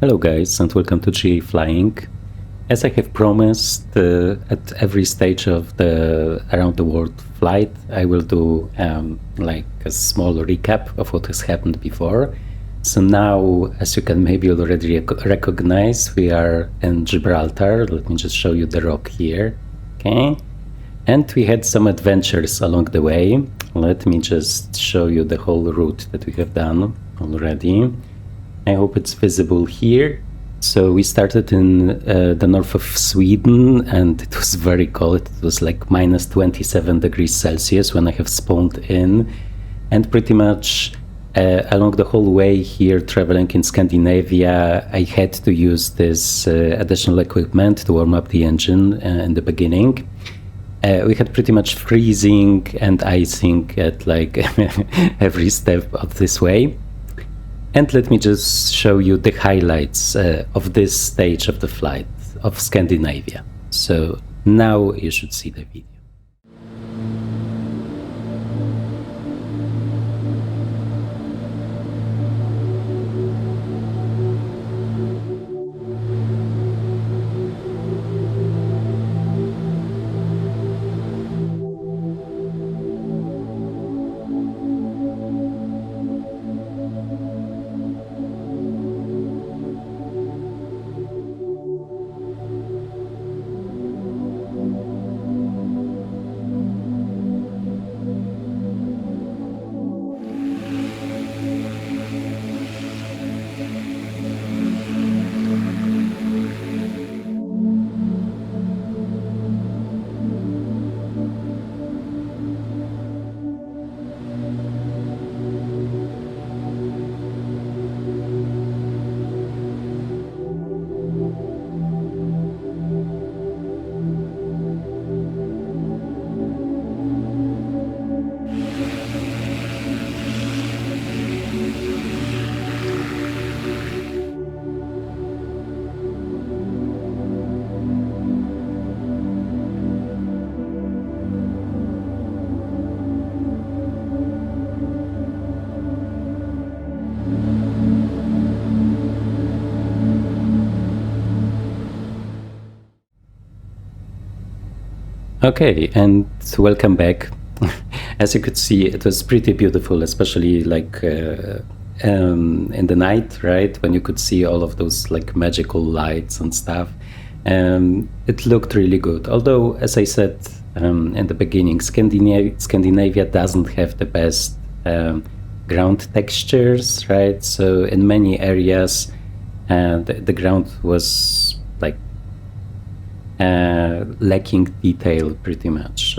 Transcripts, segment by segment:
Hello guys and welcome to GA Flying. As I have promised, at every stage of the around the world flight, I will do like a small recap of what has happened before. So now, as you can maybe already recognize, we are in Gibraltar. Let me just show you the rock here, okay? And we had some adventures along the way. Let me just show you the whole route that we have done already. I hope it's visible here. So we started in the north of Sweden and it was very cold. It was like minus 27 degrees Celsius when I have spawned in. And pretty much along the whole way here, traveling in Scandinavia, I had to use this additional equipment to warm up the engine in the beginning. We had pretty much freezing and icing at like every step of this way. And let me just show you the highlights of this stage of the flight of Scandinavia. So now you should see the video. Okay, and welcome back. As you could see, it was pretty beautiful, especially like in the night, right? When you could see all of those like magical lights and stuff. It looked really good. Although, as I said in the beginning, Scandinavia doesn't have the best ground textures, right? So in many areas, the ground was like lacking detail pretty much.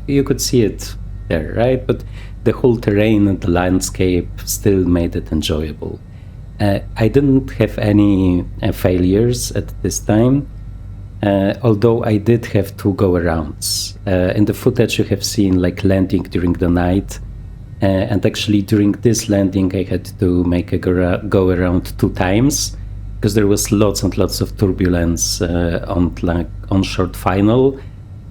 You could see it there, right? But the whole terrain and the landscape still made it enjoyable. I didn't have any failures at this time, although I did have two go-arounds. In the footage you have seen like landing during the night, and actually during this landing I had to make a go-around 2 times, because there was lots and lots of turbulence on short final,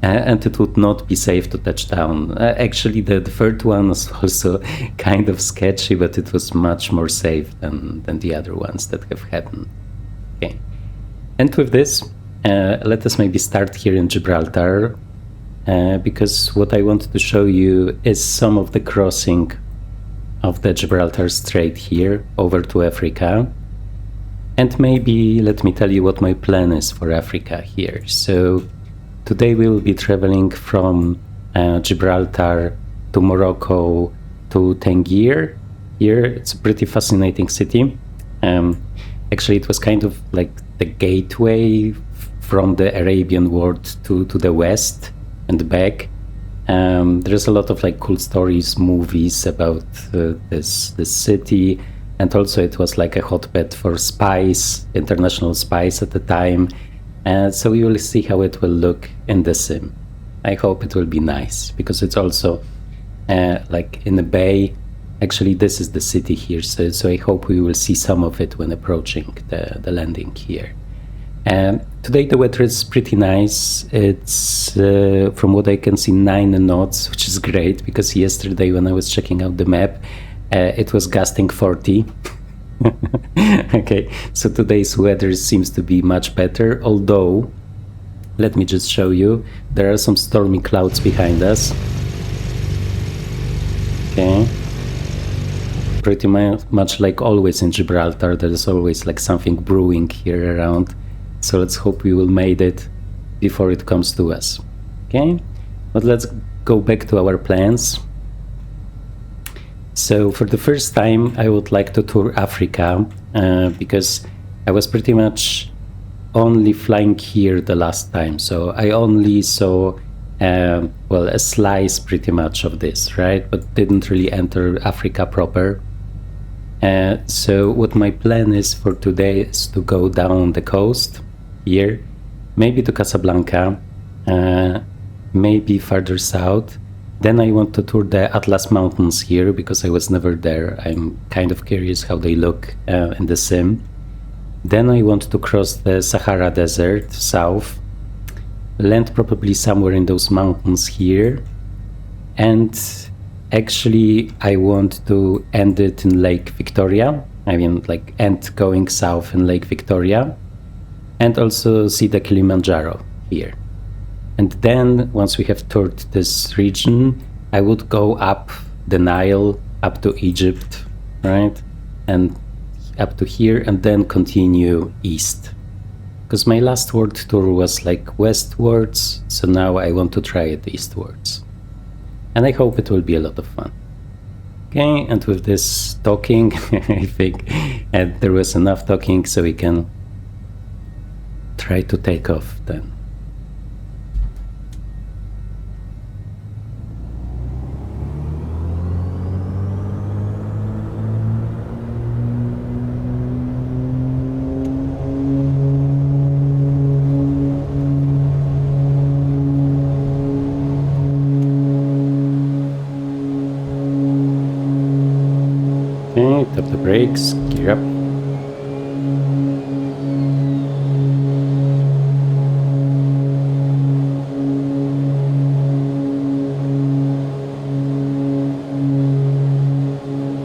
and it would not be safe to touch down. Actually, the third one was also kind of sketchy, but it was much more safe than the other ones that have happened. Okay, and with this, let us maybe start here in Gibraltar, because what I want to show you is some of the crossing of the Gibraltar Strait here over to Africa. And maybe let me tell you what my plan is for Africa here. So today we will be traveling from Gibraltar to Morocco to Tangier. Here it's a pretty fascinating city. Actually, it was kind of like the gateway from the Arabian world to the west and back. There's a lot of like cool stories, movies about this city. And also it was like a hotbed for spies, international spies at the time. So we will see how it will look in the sim. I hope it will be nice, because it's also like in the bay. Actually, this is the city here. So I hope we will see some of it when approaching the landing here. Today the weather is pretty nice. It's, from what I can see, 9 knots, which is great, because yesterday when I was checking out the map, it was gusting 40. Okay, so today's weather seems to be much better, although, let me just show you, there are some stormy clouds behind us. Okay. Pretty much like always in Gibraltar, there is always like something brewing here around. So let's hope we will make it before it comes to us. Okay, but let's go back to our plans. So for the first time, I would like to tour Africa because I was pretty much only flying here the last time. So I only saw well, a slice pretty much of this, right? But didn't really enter Africa proper. So what my plan is for today is to go down the coast here, maybe to Casablanca, maybe further south. Then I want to tour the Atlas Mountains here because I was never there. I'm kind of curious how they look in the sim. Then I want to cross the Sahara Desert south, land probably somewhere in those mountains here, and actually I want to end it in Lake Victoria. I mean, like end going south in Lake Victoria, and also see the Kilimanjaro here. And then once we have toured this region, I would go up the Nile, up to Egypt, right? And up to here, and then continue east. Because my last world tour was like westwards, so now I want to try it eastwards. And I hope it will be a lot of fun. Okay, and with this talking, I think there was enough talking, so we can try to take off then. Okay, tap the brakes, gear up.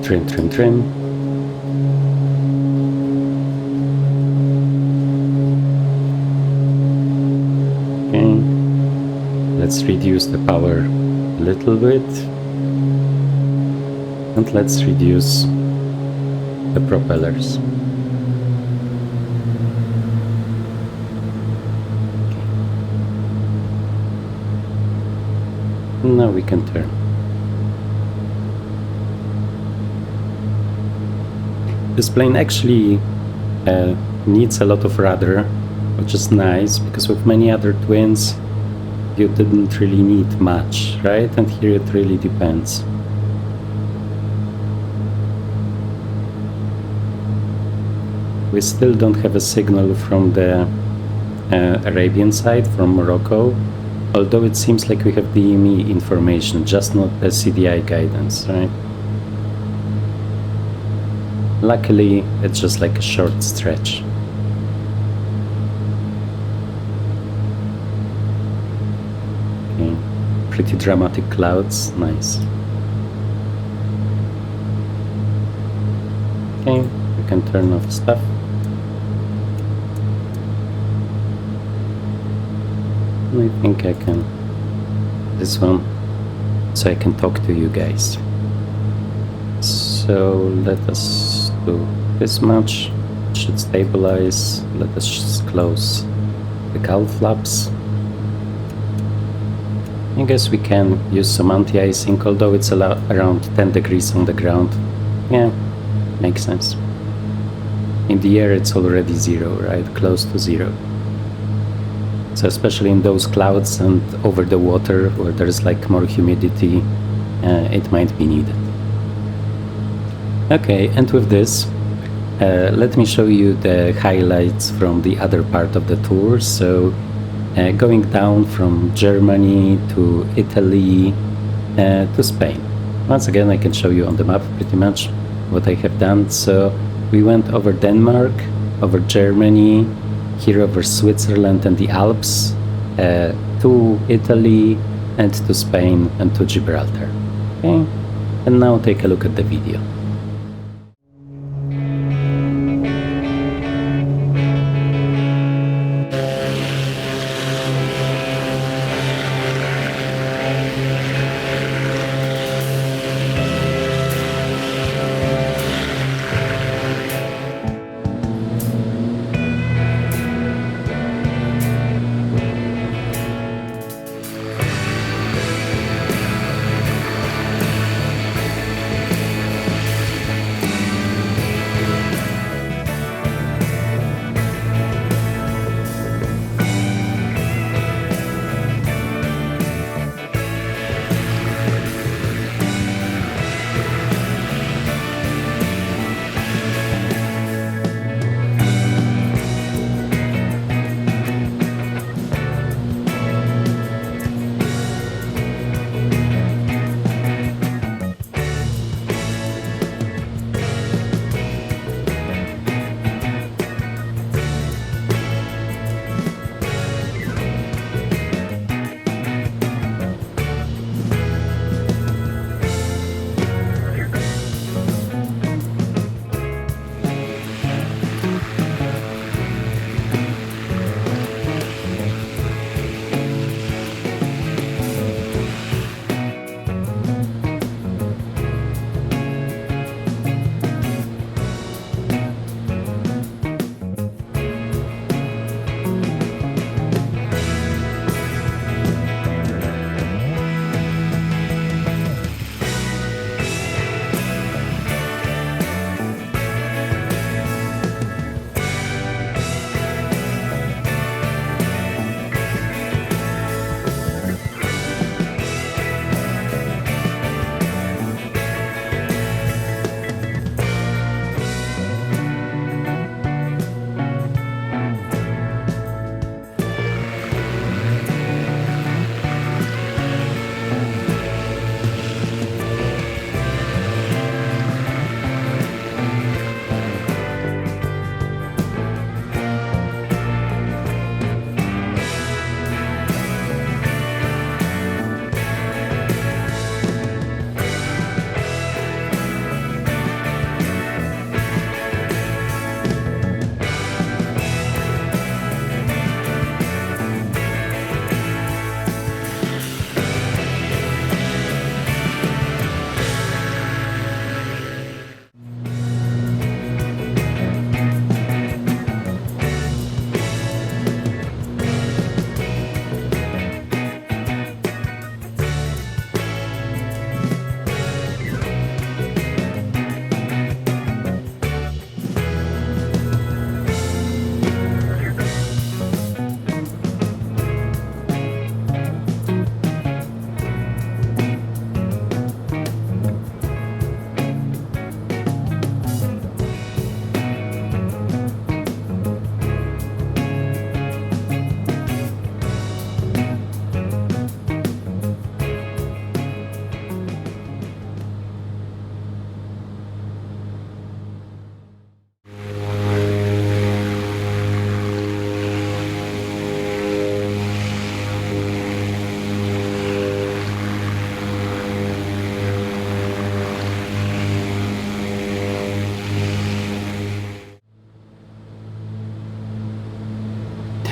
Trim, trim, trim. Okay, let's reduce the power a little bit. And let's reduce the propellers. Okay. Now we can turn. This plane actually needs a lot of rudder, which is nice, because with many other twins you didn't really need much, right? And here it really depends. We still don't have a signal from the Arabian side, from Morocco, although it seems like we have DME information, just not the CDI guidance, right? Luckily, it's just like a short stretch. Okay, pretty dramatic clouds, nice. Okay, we can turn off stuff. I think I can, this one, so I can talk to you guys. So let us do this much, it should stabilize. Let us just close the cowl flaps. I guess we can use some anti-icing, although it's around 10 degrees on the ground. Yeah, makes sense. In the air it's already zero, right? Close to zero. So especially in those clouds and over the water where there's like more humidity, it might be needed. Okay, and with this, let me show you the highlights from the other part of the tour. So going down from Germany to Italy to Spain. Once again, I can show you on the map pretty much what I have done. So we went over Denmark, over Germany, here over Switzerland and the Alps, to Italy and to Spain and to Gibraltar. Okay, and now take a look at the video.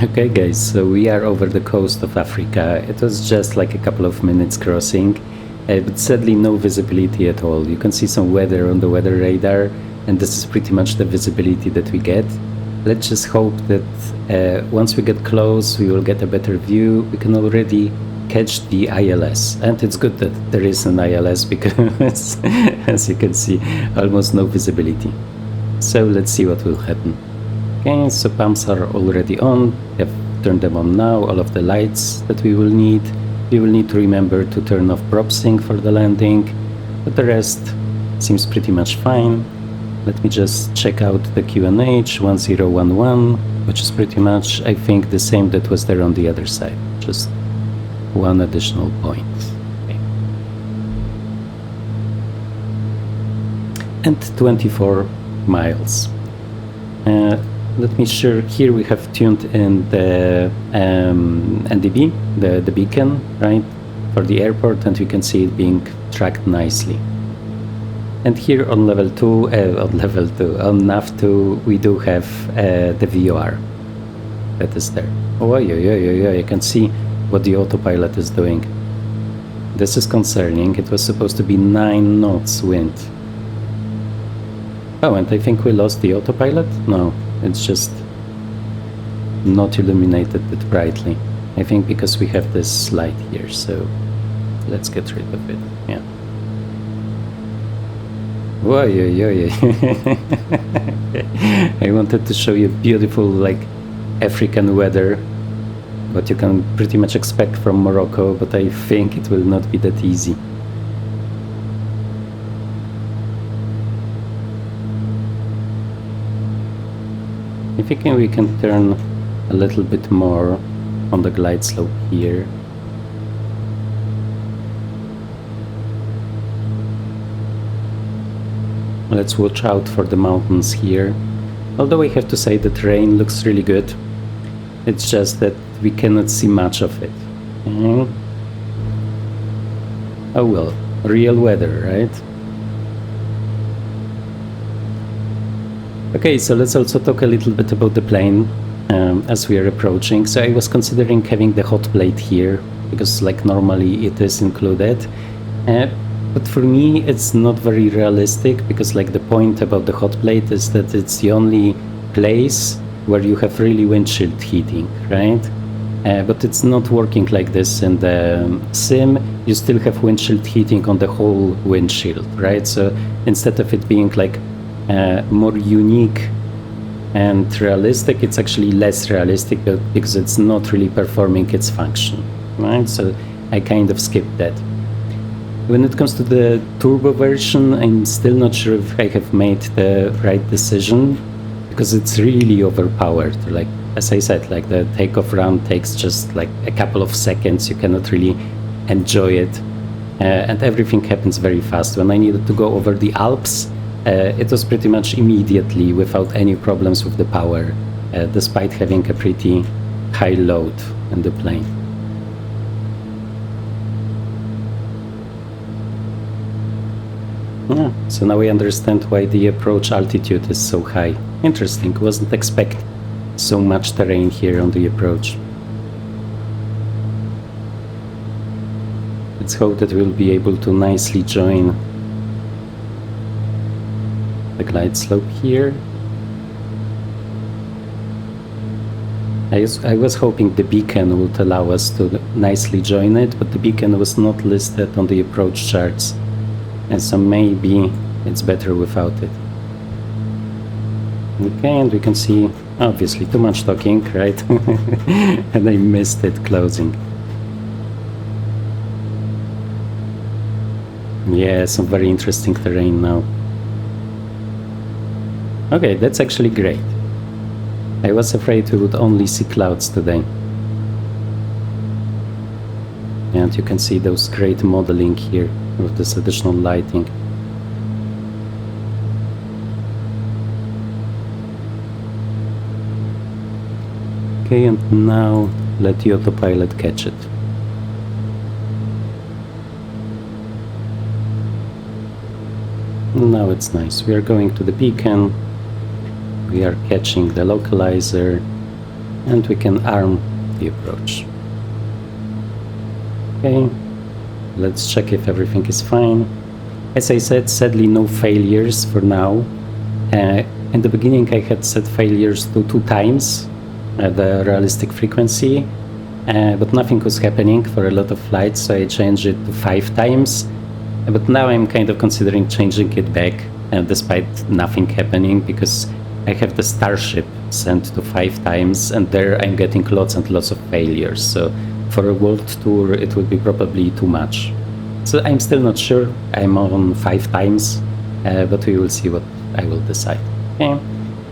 Okay, guys, so we are over the coast of Africa. It was just like a couple of minutes crossing, but sadly no visibility at all. You can see some weather on the weather radar, and this is pretty much the visibility that we get. Let's just hope that once we get close, we will get a better view. We can already catch the ILS, and it's good that there is an ILS because, as you can see, almost no visibility. So let's see what will happen. Okay, so pumps are already on. We have turned them on now, all of the lights that we will need. We will need to remember to turn off prop sync for the landing, but the rest seems pretty much fine. Let me just check out the QNH 1011, which is pretty much, I think, the same that was there on the other side, just one additional point. Okay. And 24 miles. Let me share, here we have tuned in the NDB, the beacon, right, for the airport, and we can see it being tracked nicely. And here on level 2, on nav2, we do have the VOR that is there. Oh, yeah, you can see what the autopilot is doing. This is concerning. It was supposed to be 9 knots wind. Oh, and I think we lost the autopilot? No, it's just not illuminated that brightly. I think because we have this light here, so let's get rid of it. Yeah. Whoa, yeah. I wanted to show you beautiful, like, African weather, what you can pretty much expect from Morocco, but I think it will not be that easy. If we can turn a little bit more on the glide slope here. Let's watch out for the mountains here. Although I have to say the terrain looks really good. It's just that we cannot see much of it. Oh well, real weather, right? Okay, so let's also talk a little bit about the plane as we are approaching. So I was considering having the hot plate here, because like normally it is included. But for me it's not very realistic, because like the point about the hot plate is that it's the only place where you have really windshield heating, right? But it's not working like this in the sim. You still have windshield heating on the whole windshield, right? So instead of it being like more unique and realistic, it's actually less realistic because it's not really performing its function, right? So I kind of skipped that. When it comes to the turbo version, I'm still not sure if I have made the right decision, because it's really overpowered. Like, as I said, like the takeoff run takes just like a couple of seconds. You cannot really enjoy it, and everything happens very fast. When I needed to go over the Alps, it was pretty much immediately without any problems with the power, despite having a pretty high load in the plane. Yeah, so now we understand why the approach altitude is so high. Interesting, wasn't expect so much terrain here on the approach. Let's hope that we'll be able to nicely join the glide slope here. I was hoping the beacon would allow us to nicely join it, but the beacon was not listed on the approach charts, and so maybe it's better without it. Okay, and we can see, obviously, too much talking, right? And I missed it closing. Yeah, some very interesting terrain now. Okay, that's actually great. I was afraid we would only see clouds today. And you can see those great modeling here with this additional lighting. Okay, and now let the autopilot catch it. Now it's nice. We are going to the beacon. We are catching the localizer. And we can arm the approach. Okay, let's check if everything is fine. As I said, sadly no failures for now. In the beginning I had set failures to 2 times the realistic frequency, but nothing was happening for a lot of flights, so I changed it to 5 times. But now I'm kind of considering changing it back, despite nothing happening, because I have the Starship sent to 5 times, and there I'm getting lots and lots of failures. So for a world tour, it would be probably too much. So I'm still not sure. I'm on 5 times, but we will see what I will decide. Okay,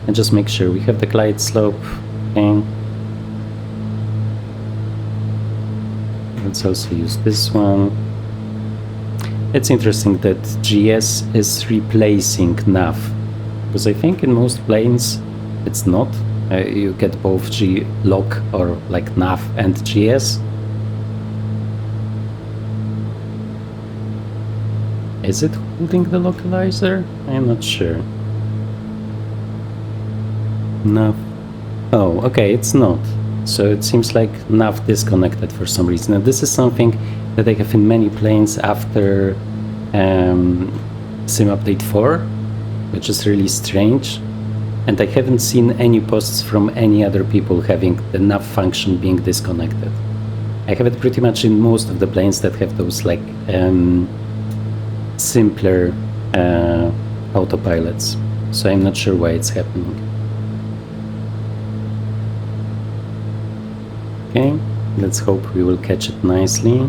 and just make sure we have the glide slope. Okay. Let's also use this one. It's interesting that GS is replacing nav, because I think in most planes it's not. You get both G-LOC or like nav and GS. Is it holding the localizer? I'm not sure. Nav. Oh, okay, it's not. So it seems like nav disconnected for some reason. And this is something that I have in many planes after Sim Update 4, which is really strange. And I haven't seen any posts from any other people having the nav function being disconnected. I have it pretty much in most of the planes that have those like simpler autopilots. So I'm not sure why it's happening. Okay, let's hope we will catch it nicely.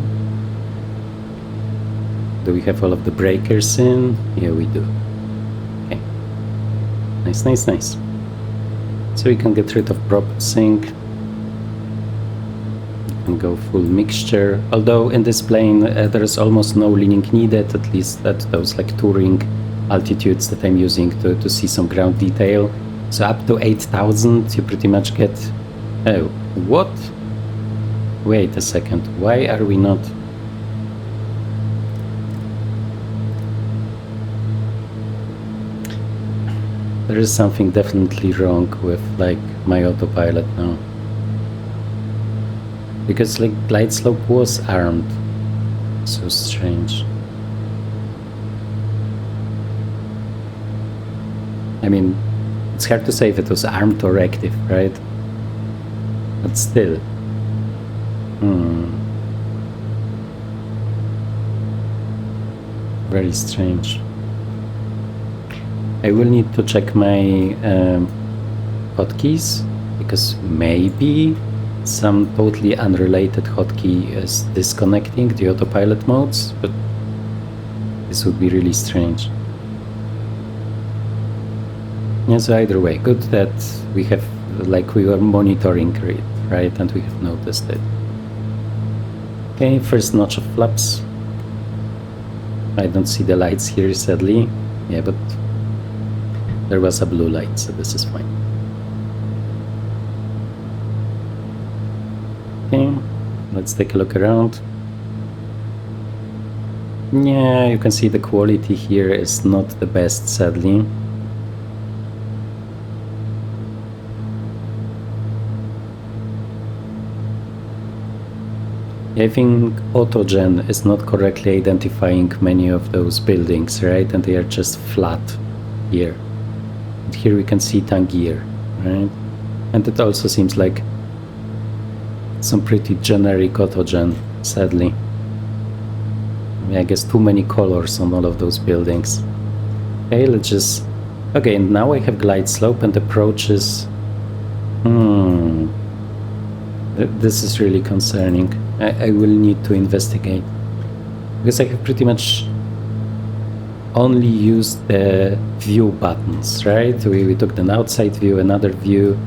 Do we have all of the breakers in? Yeah, we do. Okay. Nice, nice, nice. So we can get rid of propulsing. We can go full mixture. Although in this plane there is almost no leaning needed, at least at those like touring altitudes that I'm using to see some ground detail. So up to 8,000 you pretty much get... Oh, what? Wait a second, why are we not... There is something definitely wrong with like my autopilot now. Because like glide slope was armed. So strange. I mean, it's hard to say if it was armed or active, right? But still. Very strange. I will need to check my hotkeys, because maybe some totally unrelated hotkey is disconnecting the autopilot modes, but this would be really strange. Yeah, so either way, good that we have, like, we were monitoring it, right, and we have noticed it. Okay, first notch of flaps. I don't see the lights here, sadly. Yeah, but there was a blue light, so this is fine. Okay, let's take a look around. Yeah, you can see the quality here is not the best, sadly. I think AutoGen is not correctly identifying many of those buildings, right? And they are just flat here. And here we can see Tangier, right? And it also seems like some pretty generic AutoGen, sadly. I guess too many colors on all of those buildings. Okay, let's just... Okay, and now I have glide slope and approaches. This is really concerning. I will need to investigate, because I have pretty much only used the view buttons, right? We took an outside view, another view,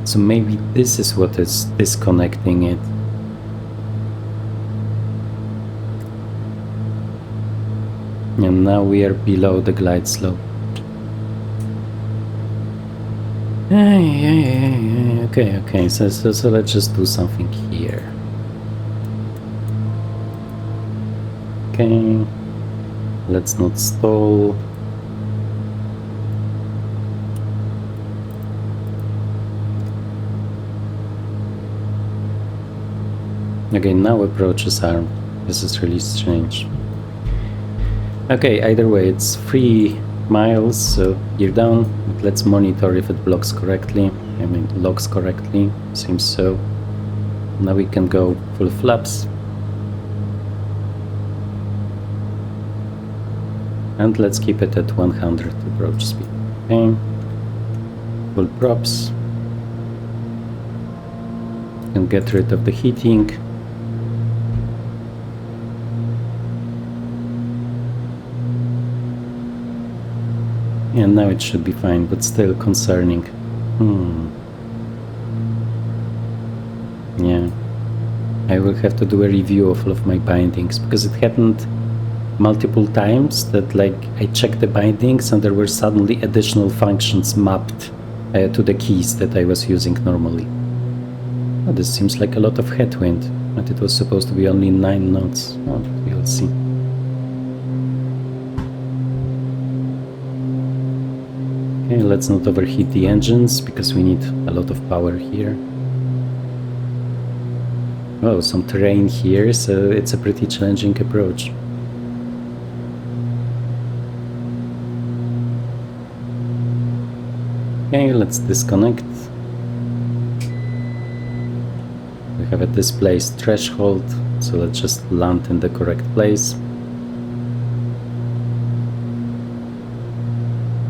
so maybe this is what is disconnecting it. And now we are below the glide slope. Okay, so let's just do something here. Okay, let's not stall. Again, now approaches arm. This is really strange. Okay, either way, it's 3 miles, so gear down. Let's monitor if it blocks correctly. I mean, locks correctly. Seems so. Now we can go full flaps. And let's keep it at 100 approach speed. Okay. Full props. And get rid of the heating. And now it should be fine, but still concerning. Yeah. I will have to do a review of all of my bindings, because it happened multiple times that like I checked the bindings and there were suddenly additional functions mapped to the keys that I was using normally. Oh, this seems like a lot of headwind, but it was supposed to be only 9 knots. Oh, we'll see. Okay, let's not overheat the engines because we need a lot of power here. Oh, some terrain here, so it's a pretty challenging approach. Okay, let's disconnect. We have a displaced threshold, so let's just land in the correct place.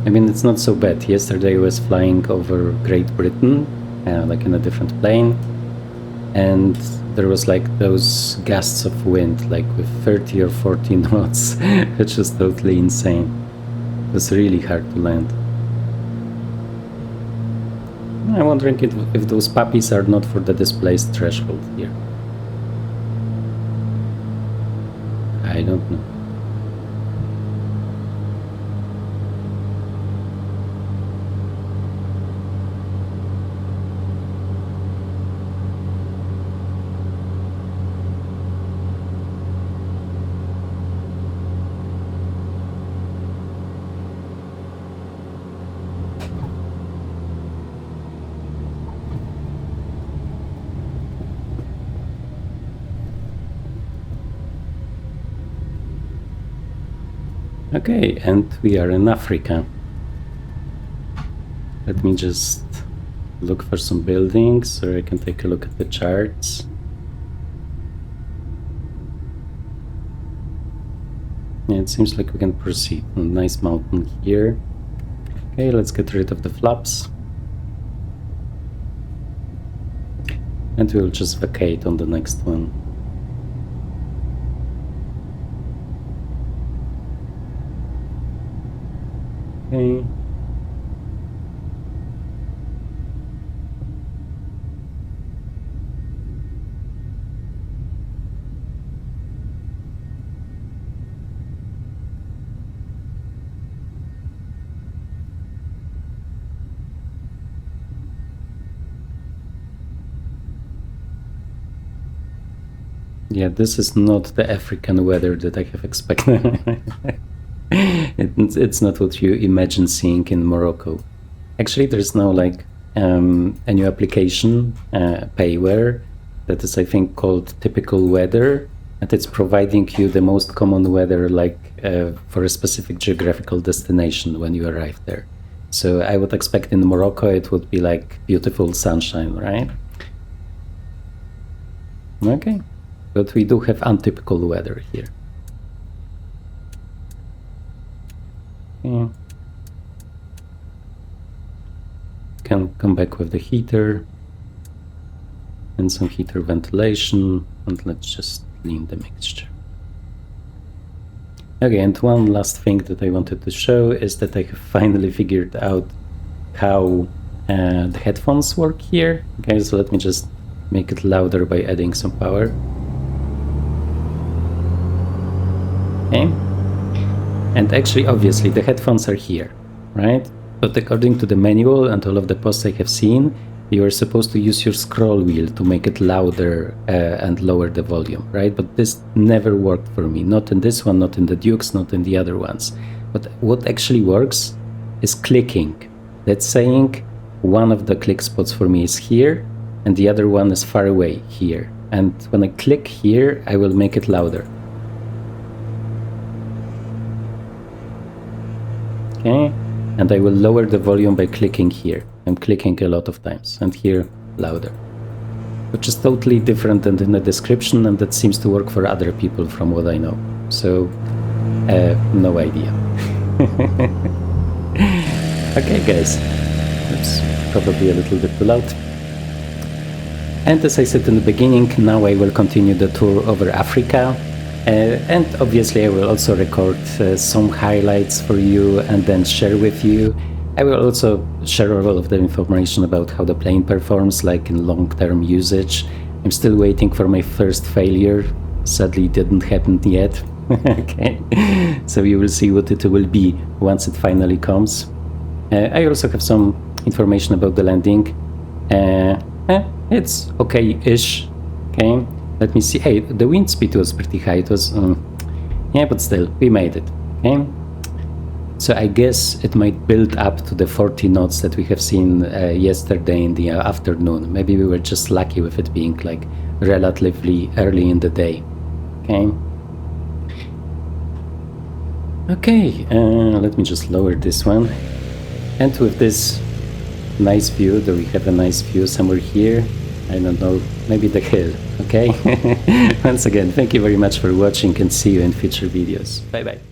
I mean, it's not so bad. Yesterday I was flying over Great Britain, like in a different plane, and there was like those gusts of wind, like with 30 or 40 knots, which is totally insane. It was really hard to land. I'm wondering if those puppies are not for the displaced threshold here. I don't know. Okay, and we are in Africa. Let me just look for some buildings so I can take a look at the charts. Yeah, it seems like we can proceed. A nice mountain here. Okay, let's get rid of the flaps. And we'll just vacate on the next one. Okay. Yeah, this is not the African weather that I have expected. It's not what you imagine seeing in Morocco. Actually, there's now like a new application, Payware, that is, I think, called Typical Weather, and it's providing you the most common weather like for a specific geographical destination when you arrive there. So I would expect in Morocco it would be like beautiful sunshine, right? Okay, but we do have untypical weather here. Yeah. Can come back with the heater and some heater ventilation, and let's just clean the mixture. Okay, and one last thing that I wanted to show is that I have finally figured out how the headphones work here. Okay, so let me just make it louder by adding some power. Okay. And actually, obviously, the headphones are here, right? But according to the manual and all of the posts I have seen, you are supposed to use your scroll wheel to make it louder and lower the volume, right? But this never worked for me. Not in this one, not in the Dukes, not in the other ones. But what actually works is clicking. That's saying one of the click spots for me is here, and the other one is far away here. And when I click here, I will make it louder. Okay, and I will lower the volume by clicking here. I'm clicking a lot of times, and here, louder. Which is totally different than in the description, and that seems to work for other people from what I know. So, no idea. Okay, guys. Oops, probably a little bit too loud. And as I said in the beginning, now I will continue the tour over Africa. And obviously I will also record some highlights for you and then share with you. I will also share all of the information about how the plane performs, like in long-term usage. I'm still waiting for my first failure. Sadly, it didn't happen yet. Okay, so you will see what it will be once it finally comes. I also have some information about the landing. It's okay-ish. Okay, let me see. Hey, the wind speed was pretty high. It was, yeah, but still, we made it. Okay, so I guess it might build up to the 40 knots that we have seen yesterday in the afternoon. Maybe we were just lucky with it being like relatively early in the day. Okay. Okay, let me just lower this one. And with this nice view, do we have a nice view somewhere here? I don't know, maybe the hill, okay? Once again, thank you very much for watching and see you in future videos. Bye bye.